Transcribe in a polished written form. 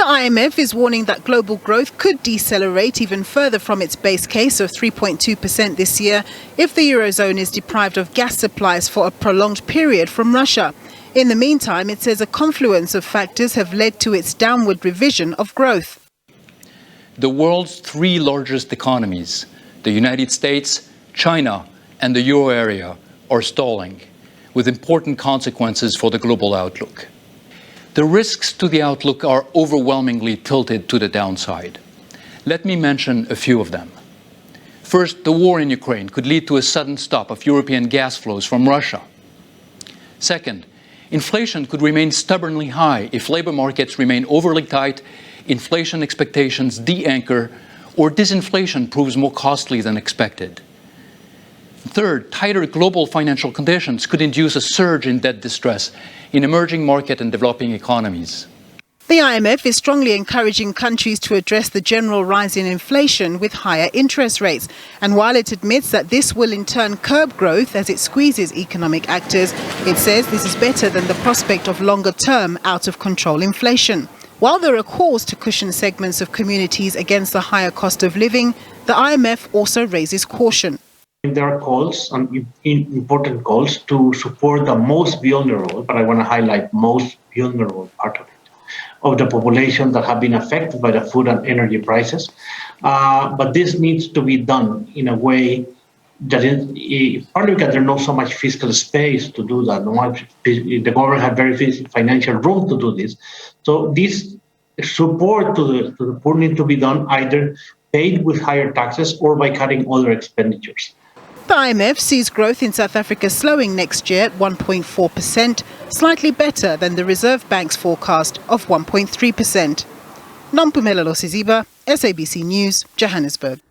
IMF is warning that global growth could decelerate even further from its base case of 3.2% this year if the Eurozone is deprived of gas supplies for a prolonged period from Russia. In the meantime, it says a confluence of factors have led to its downward revision of growth. The world's three largest economies, the United States, China, and the euro area, are stalling, with important consequences for the global outlook. The risks to the outlook are overwhelmingly tilted to the downside. Let me mention a few of them. First, the war in Ukraine could lead to a sudden stop of European gas flows from Russia. Second, inflation could remain stubbornly high if labor markets remain overly tight, inflation expectations de-anchor, or disinflation proves more costly than expected. Third, tighter global financial conditions could induce a surge in debt distress in emerging market and developing economies. The IMF is strongly encouraging countries to address the general rise in inflation with higher interest rates. And while it admits that this will in turn curb growth as it squeezes economic actors, it says this is better than the prospect of longer-term out-of-control inflation. While there are calls to cushion segments of communities against the higher cost of living, the IMF also raises caution. There are calls, important calls, to support the most vulnerable, but I want to highlight most vulnerable part of the population that have been affected by the food and energy prices. But this needs to be done in a way that is, partly because there's not so much fiscal space to do that. The government has very financial room to do this. So this support to the poor needs to be done either paid with higher taxes or by cutting other expenditures. The IMF sees growth in South Africa slowing next year at 1.4%, slightly better than the Reserve Bank's forecast of 1.3%. Nompumelelo Siziba, SABC News, Johannesburg.